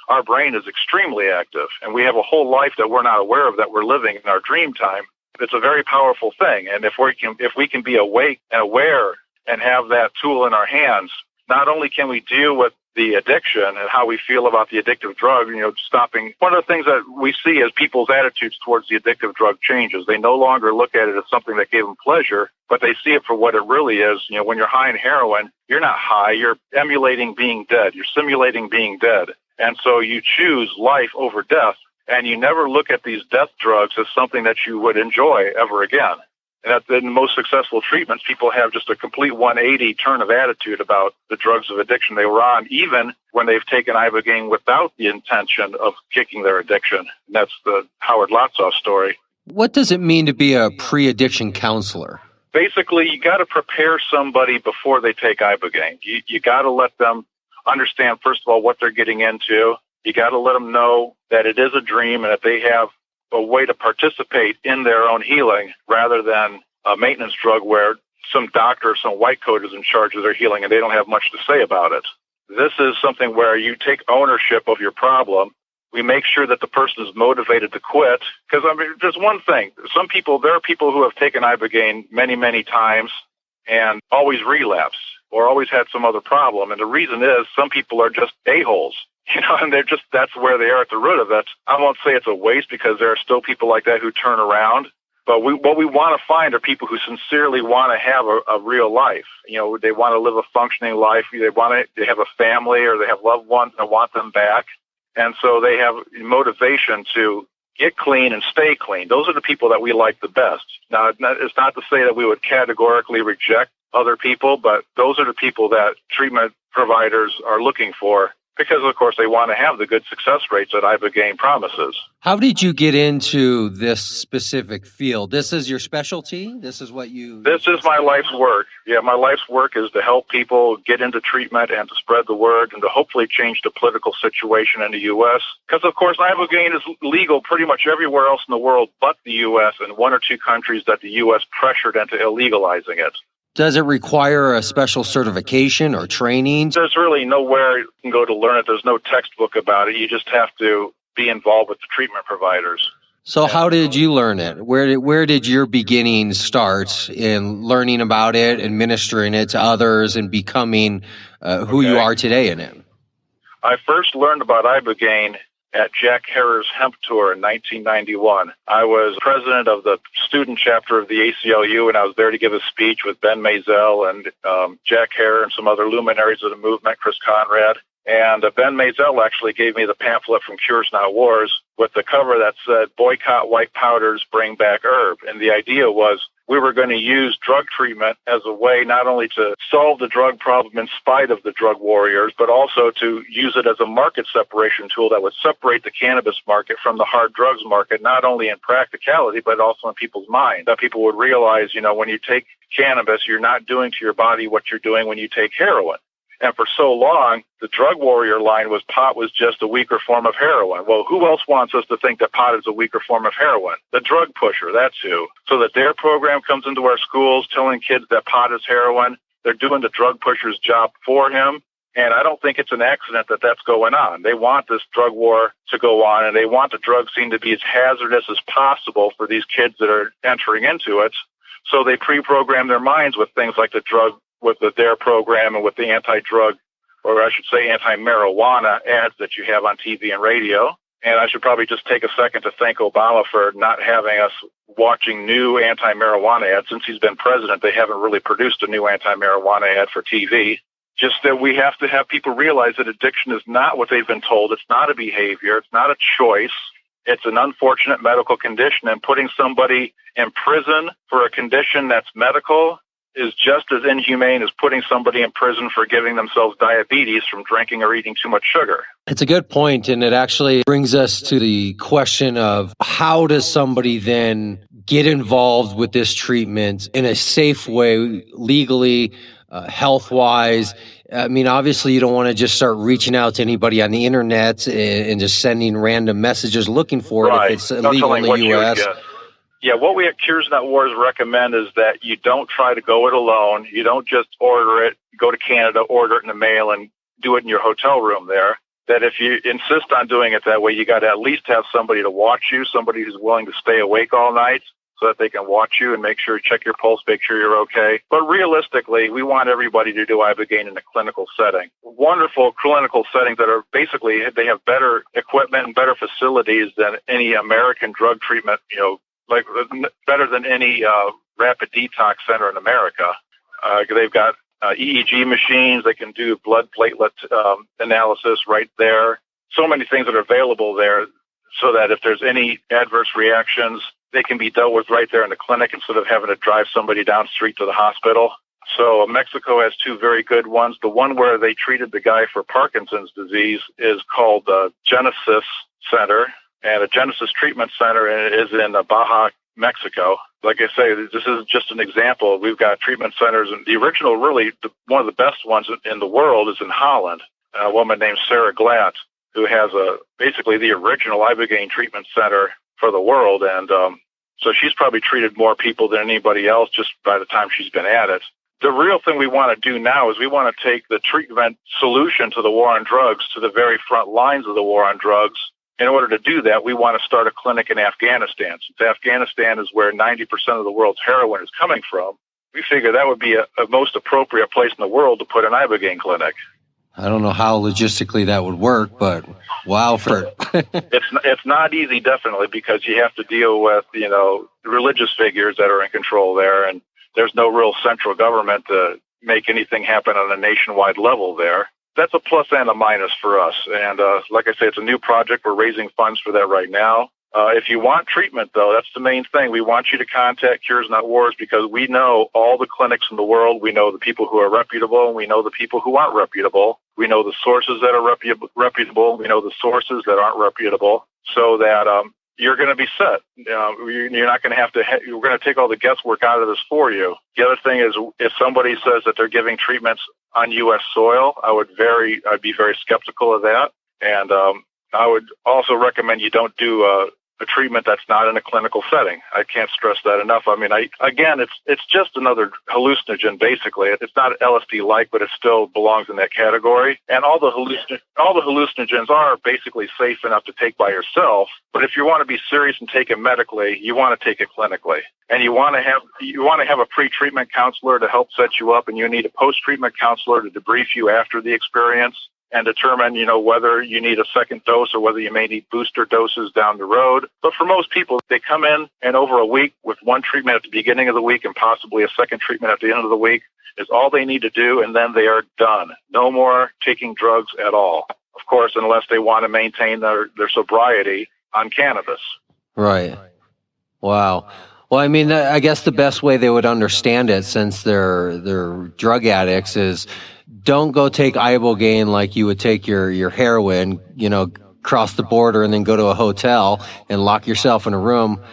Our brain is extremely active, and we have a whole life that we're not aware of that we're living in our dream time. It's a very powerful thing, and if we can be awake and aware and have that tool in our hands, not only can we deal with the addiction and how we feel about the addictive drug, stopping. One of the things that we see is people's attitudes towards the addictive drug changes. They no longer look at it as something that gave them pleasure, but they see it for what it really is. When you're high in heroin, you're not high, you're emulating being dead. You're simulating being dead. And so you choose life over death, and you never look at these death drugs as something that you would enjoy ever again. And in the most successful treatments, people have just a complete 180 turn of attitude about the drugs of addiction they were on, even when they've taken Ibogaine without the intention of kicking their addiction. And that's the Howard Lotsoff story. What does it mean to be a pre-addiction counselor? Basically, you got to prepare somebody before they take Ibogaine. You got to let them understand, first of all, what they're getting into. You got to let them know that it is a dream and that they have a way to participate in their own healing rather than a maintenance drug where some doctor or some white coat is in charge of their healing and they don't have much to say about it. This is something where you take ownership of your problem. We make sure that the person is motivated to quit. Because, there's one thing. There are people who have taken Ibogaine many, many times and always relapse or always had some other problem. And the reason is some people are just a-holes. And that's where they are at the root of it. I won't say it's a waste because there are still people like that who turn around. But what we want to find are people who sincerely want to have a real life. They want to live a functioning life. They have a family or they have loved ones and want them back. And so they have motivation to get clean and stay clean. Those are the people that we like the best. Now, it's not to say that we would categorically reject other people, but those are the people that treatment providers are looking for because, of course, they want to have the good success rates that Ibogaine promises. How did you get into this specific field? This is your specialty? This is what you... This is my life's work. Yeah, my life's work is to help people get into treatment and to spread the word and to hopefully change the political situation in the U.S. Because, of course, Ibogaine is legal pretty much everywhere else in the world but the U.S. and one or two countries that the U.S. pressured into illegalizing it. Does it require a special certification or training? There's really nowhere you can go to learn it. There's no textbook about it. You just have to be involved with the treatment providers. So how did you learn it? Where did your beginnings start in learning about it, administering it to others, and becoming who you are today in it? I first learned about Ibogaine at Jack Herer's Hemp Tour in 1991. I was president of the student chapter of the ACLU, and I was there to give a speech with Ben Maisel and Jack Herer and some other luminaries of the movement, Chris Conrad. And Ben Maisel actually gave me the pamphlet from Cures Not Wars with the cover that said, "Boycott white powders, bring back herb." And the idea was we were going to use drug treatment as a way not only to solve the drug problem in spite of the drug warriors, but also to use it as a market separation tool that would separate the cannabis market from the hard drugs market, not only in practicality, but also in people's minds. That people would realize, when you take cannabis, you're not doing to your body what you're doing when you take heroin. And for so long, the drug warrior line was pot was just a weaker form of heroin. Well, who else wants us to think that pot is a weaker form of heroin? The drug pusher, that's who. So the DARE program comes into our schools telling kids that pot is heroin. They're doing the drug pusher's job for him. And I don't think it's an accident that that's going on. They want this drug war to go on, and they want the drug scene to be as hazardous as possible for these kids that are entering into it. So they pre-program their minds with things like with the DARE program and with the anti-drug, or I should say anti-marijuana ads that you have on TV and radio. And I should probably just take a second to thank Obama for not having us watching new anti-marijuana ads. Since he's been president, they haven't really produced a new anti-marijuana ad for TV. Just that we have to have people realize that addiction is not what they've been told. It's not a behavior. It's not a choice. It's an unfortunate medical condition, and putting somebody in prison for a condition that's medical is just as inhumane as putting somebody in prison for giving themselves diabetes from drinking or eating too much sugar. It's a good point, and it actually brings us to the question of how does somebody then get involved with this treatment in a safe way, legally, health-wise. I mean, obviously, you don't want to just start reaching out to anybody on the internet and just sending random messages looking for it if it's illegal in the U.S. Yeah, what we at Cures Not Wars recommend is that you don't try to go it alone. You don't just order it, go to Canada, order it in the mail, and do it in your hotel room there. That if you insist on doing it that way, you got to at least have somebody to watch you, somebody who's willing to stay awake all night so that they can watch you and make sure, check your pulse, make sure you're okay. But realistically, we want everybody to do Ibogaine in a clinical setting. Wonderful clinical settings that are basically, they have better equipment and better facilities than any American drug treatment, like better than any rapid detox center in America. They've got EEG machines. They can do blood platelet analysis right there. So many things that are available there so that if there's any adverse reactions, they can be dealt with right there in the clinic instead of having to drive somebody down the street to the hospital. So Mexico has two very good ones. The one where they treated the guy for Parkinson's disease is called the Genesis Center. And a Genesis Treatment Center is in Baja, Mexico. Like I say, this is just an example. We've got treatment centers, and the original, really, one of the best ones in the world is in Holland. A woman named Sarah Glatt, who has basically the original Ibogaine treatment center for the world. And so she's probably treated more people than anybody else just by the time she's been at it. The real thing we want to do now is we want to take the treatment solution to the war on drugs to the very front lines of the war on drugs. In order to do that, we want to start a clinic in Afghanistan. Since Afghanistan is where 90% of the world's heroin is coming from, we figure that would be a most appropriate place in the world to put an Ibogaine clinic. I don't know how logistically that would work, but wow. It's not easy, definitely, because you have to deal with, religious figures that are in control there, and there's no real central government to make anything happen on a nationwide level there. That's a plus and a minus for us. And like I say, it's a new project. We're raising funds for that right now. If you want treatment, though, that's the main thing. We want you to contact Cures Not Wars because we know all the clinics in the world. We know the people who are reputable, and we know the people who aren't reputable. We know the sources that are reputable. We know the sources that aren't reputable, so that you're going to be set. You're not going to have to. We're going to take all the guesswork out of this for you. The other thing is, if somebody says that they're giving treatments on U.S. soil, I'd be very skeptical of that, and I would also recommend you don't do a treatment that's not in a clinical setting. I can't stress that enough. I mean, it's just another hallucinogen, basically. It's not LSD-like, but it still belongs in that category. And all the hallucinogens are basically safe enough to take by yourself. But if you want to be serious and take it medically, you want to take it clinically. And you want to have a pre-treatment counselor to help set you up, and you need a post-treatment counselor to debrief you after the experience and determine, whether you need a second dose or whether you may need booster doses down the road. But for most people, they come in and over a week with one treatment at the beginning of the week and possibly a second treatment at the end of the week is all they need to do, and then they are done. No more taking drugs at all. Of course, unless they want to maintain their sobriety on cannabis. Right. Wow. Well, I mean, I guess the best way they would understand it, since they're drug addicts, is don't go take Ibogaine like you would take your heroin, cross the border and then go to a hotel and lock yourself in a room.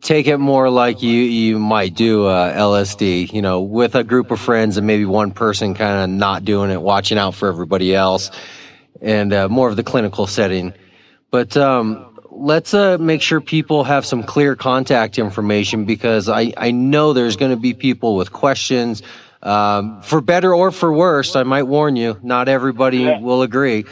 Take it more like you might do LSD, with a group of friends and maybe one person kind of not doing it, watching out for everybody else, and more of the clinical setting. But let's make sure people have some clear contact information, because I know there's going to be people with questions, for better or for worse. I might warn you, not everybody will agree.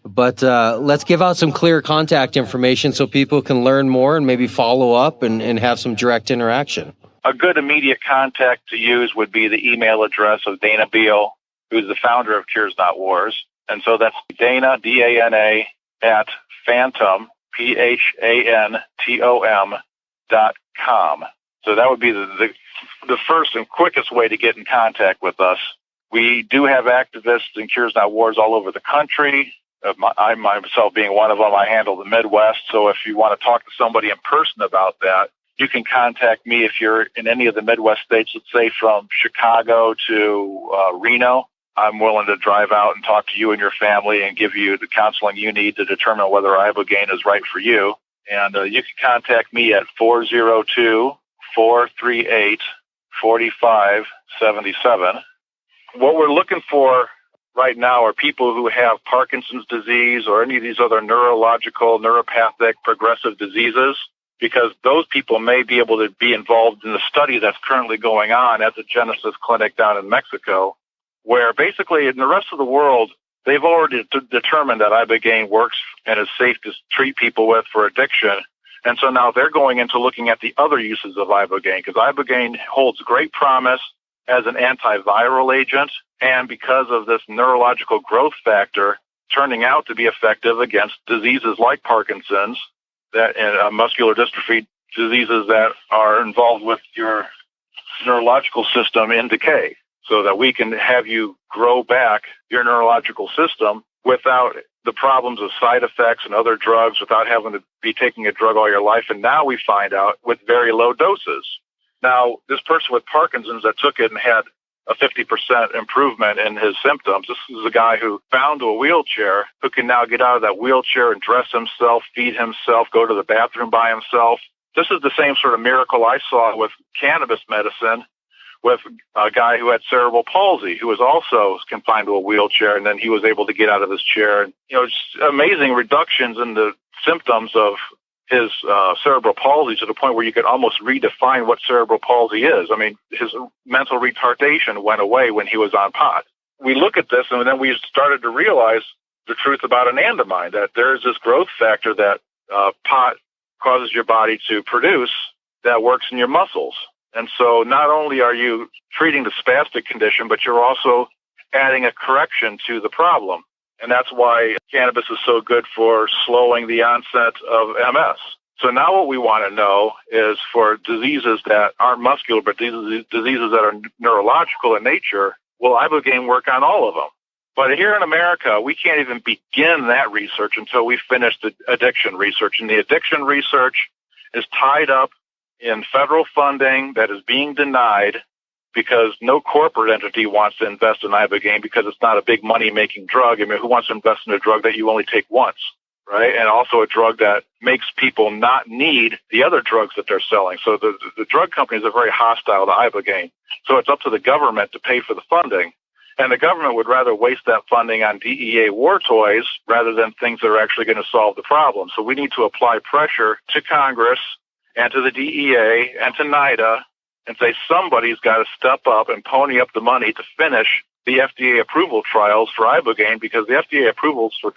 But let's give out some clear contact information so people can learn more and maybe follow up and have some direct interaction. A good immediate contact to use would be the email address of Dana Beal, who's the founder of Cures Not Wars. And so that's Dana, D-A-N-A, at Phantom, PHANTOM.com. So that would be the first and quickest way to get in contact with us. We do have activists in Cures Not Wars all over the country. I myself being one of them, I handle the Midwest. So if you want to talk to somebody in person about that, you can contact me if you're in any of the Midwest states, let's say from Chicago to Reno. I'm willing to drive out and talk to you and your family and give you the counseling you need to determine whether Ibogaine is right for you. And you can contact me at 402-438-4577. What we're looking for right now are people who have Parkinson's disease or any of these other neurological, neuropathic, progressive diseases, because those people may be able to be involved in the study that's currently going on at the Genesis Clinic down in Mexico, where basically in the rest of the world, they've already determined that Ibogaine works and is safe to treat people with for addiction. And so now they're going into looking at the other uses of Ibogaine, because Ibogaine holds great promise as an antiviral agent, and because of this neurological growth factor turning out to be effective against diseases like Parkinson's and muscular dystrophy, diseases that are involved with your neurological system in decay, so that we can have you grow back your neurological system without the problems of side effects and other drugs, without having to be taking a drug all your life. And now we find out with very low doses. Now, this person with Parkinson's that took it and had a 50% improvement in his symptoms. This is a guy who found a wheelchair, who can now get out of that wheelchair and dress himself, feed himself, go to the bathroom by himself. This is the same sort of miracle I saw with cannabis medicine with a guy who had cerebral palsy, who was also confined to a wheelchair, and then he was able to get out of his chair. And, just amazing reductions in the symptoms of his cerebral palsy, to the point where you could almost redefine what cerebral palsy is. I mean, his mental retardation went away when he was on pot. We look at this, and then we started to realize the truth about anandamide, that there's this growth factor that pot causes your body to produce that works in your muscles. And so not only are you treating the spastic condition, but you're also adding a correction to the problem. And that's why cannabis is so good for slowing the onset of MS. So now what we want to know is, for diseases that aren't muscular, but diseases that are neurological in nature, will Ibogaine work on all of them? But here in America, we can't even begin that research until we finish the addiction research. And the addiction research is tied up in federal funding that is being denied because no corporate entity wants to invest in Ibogaine because it's not a big money-making drug. I mean, who wants to invest in a drug that you only take once, right? And also a drug that makes people not need the other drugs that they're selling. So the drug companies are very hostile to Ibogaine. So it's up to the government to pay for the funding. And the government would rather waste that funding on DEA war toys rather than things that are actually going to solve the problem. So we need to apply pressure to Congress and to the DEA and to NIDA and say somebody's got to step up and pony up the money to finish the FDA approval trials for Ibogaine, because the FDA approvals for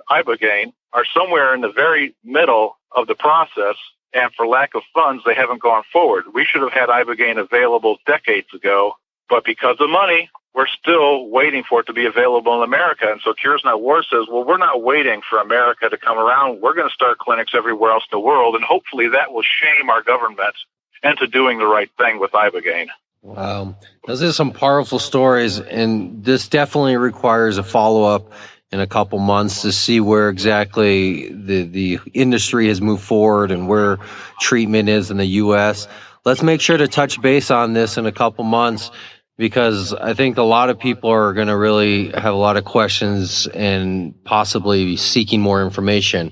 Ibogaine are somewhere in the very middle of the process, and for lack of funds, they haven't gone forward. We should have had Ibogaine available decades ago, but because of money, we're still waiting for it to be available in America. And so Cures Not War says, well, we're not waiting for America to come around. We're going to start clinics everywhere else in the world, and hopefully that will shame our government into doing the right thing with Ibogaine. Wow. Those are some powerful stories, and this definitely requires a follow-up in a couple months to see where exactly the industry has moved forward and where treatment is in the U.S. Let's make sure to touch base on this in a couple months, because I think a lot of people are going to really have a lot of questions and possibly be seeking more information.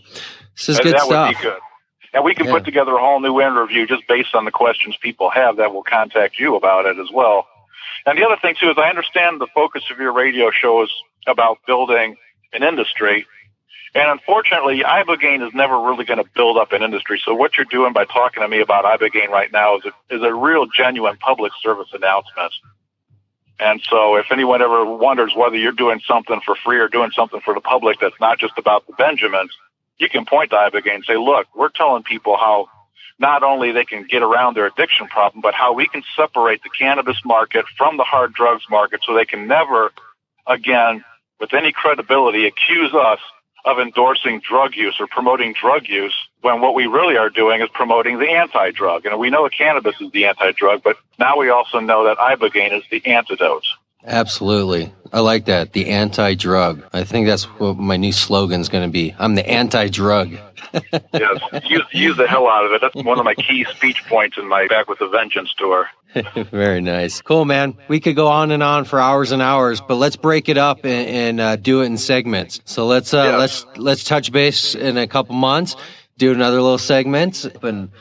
This is good that stuff. Would be good. And we can put together a whole new interview just based on the questions people have that will contact you about it as well. And the other thing, too, is I understand the focus of your radio show is about building an industry. And unfortunately, Ibogaine is never really going to build up an industry. So what you're doing by talking to me about Ibogaine right now is a real genuine public service announcement. And so if anyone ever wonders whether you're doing something for free or doing something for the public that's not just about the Benjamins, you can point to Ibogaine and say, look, we're telling people how not only they can get around their addiction problem, but how we can separate the cannabis market from the hard drugs market so they can never again, with any credibility, accuse us of endorsing drug use or promoting drug use when what we really are doing is promoting the anti-drug. And we know that cannabis is the anti-drug, but now we also know that Ibogaine is the antidote. Absolutely. I like that. The anti-drug. I think that's what my new slogan is going to be. I'm the anti-drug. Yes. Use the hell out of it. That's one of my key speech points in my Back with a Vengeance tour. Very nice. Cool, man. We could go on and on for hours and hours, but let's break it up and do it in segments. So let's touch base in a couple months, do another little segment, and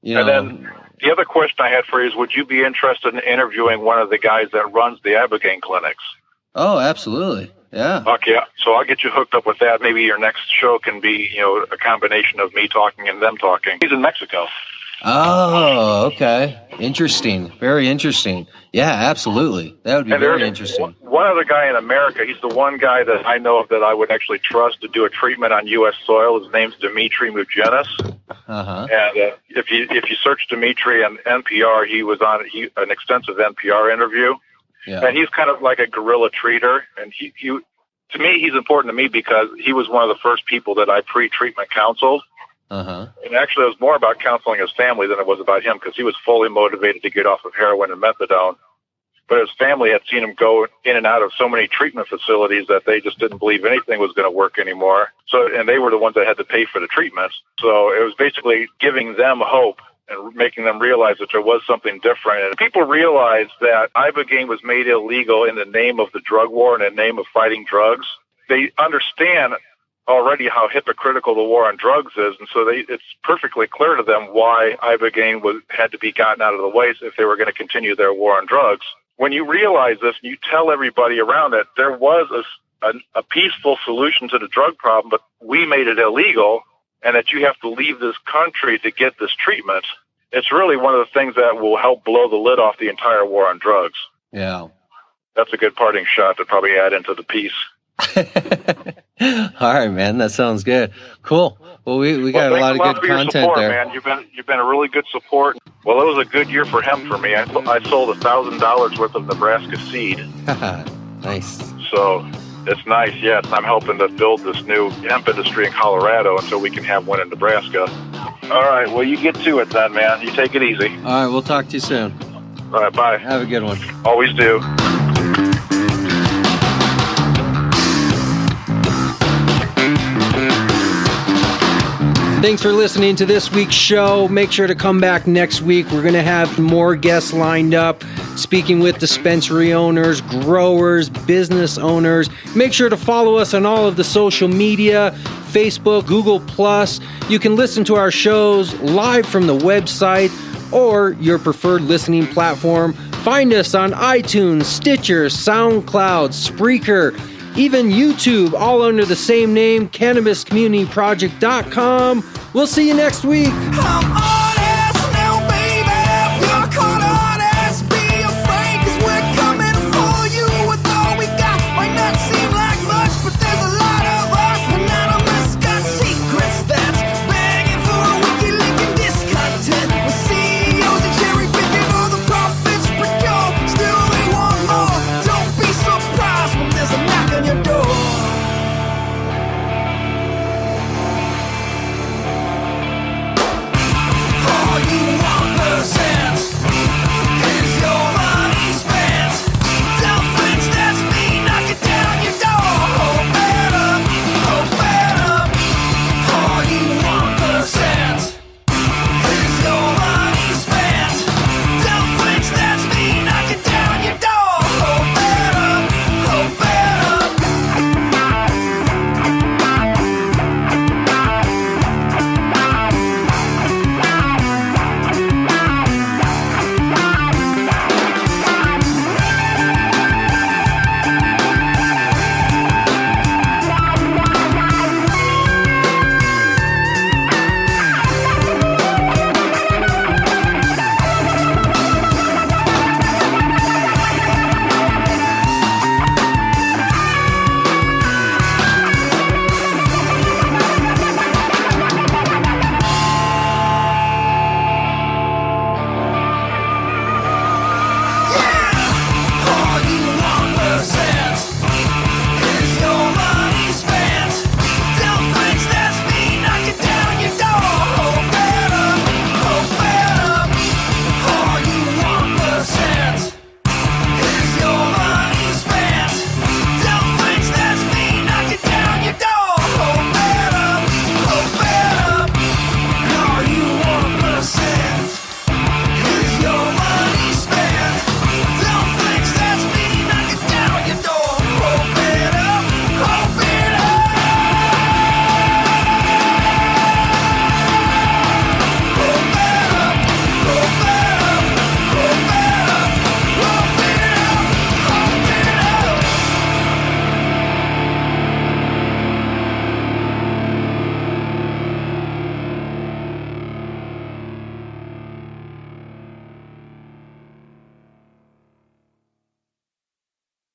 then the other question I had for you is, would you be interested in interviewing one of the guys that runs the Ibogaine clinics? Oh, absolutely. Yeah. Okay, so I'll get you hooked up with that. Maybe your next show can be, a combination of me talking and them talking. He's in Mexico. Oh, okay. Interesting. Very interesting. Yeah, absolutely. That would be very interesting. One other guy in America, he's the one guy that I know of that I would actually trust to do a treatment on U.S. soil. His name's Dimitri Mugenis. Uh-huh. And if you search Dimitri on NPR, he was on an extensive NPR interview. Yeah. And he's kind of like a guerrilla treater. And he to me, he's important to me because he was one of the first people that I pre-treatment counseled. Uh-huh. And actually, it was more about counseling his family than it was about him, because he was fully motivated to get off of heroin and methadone. But his family had seen him go in and out of so many treatment facilities that they just didn't believe anything was going to work anymore. And they were the ones that had to pay for the treatments. So it was basically giving them hope and making them realize that there was something different. And people realized that Ibogaine was made illegal in the name of the drug war and in the name of fighting drugs. They understand already how hypocritical the war on drugs is, and so it's perfectly clear to them why Ibogaine had to be gotten out of the way if they were going to continue their war on drugs. When you realize this and you tell everybody around it, there was a peaceful solution to the drug problem, but we made it illegal, and that you have to leave this country to get this treatment, it's really one of the things that will help blow the lid off the entire war on drugs. Yeah. That's a good parting shot to probably add into the piece. All right, man. That sounds good. Cool. Well, we got a lot of good content support, there. Man. You've been a really good support. Well, it was a good year for hemp for me. I sold $1,000 worth of Nebraska seed. Nice. So it's nice. Yes, I'm helping to build this new hemp industry in Colorado until we can have one in Nebraska. All right. Well, you get to it then, man. You take it easy. All right. We'll talk to you soon. All right. Bye. Have a good one. Always do. Thanks for listening to this week's show. Make sure to come back next week. We're going to have more guests lined up, speaking with dispensary owners, growers, business owners. Make sure to follow us on all of the social media, Facebook, Google+. You can listen to our shows live from the website or your preferred listening platform. Find us on iTunes, Stitcher, SoundCloud, Spreaker, even YouTube, all under the same name, CannabisCommunityProject.com. We'll see you next week.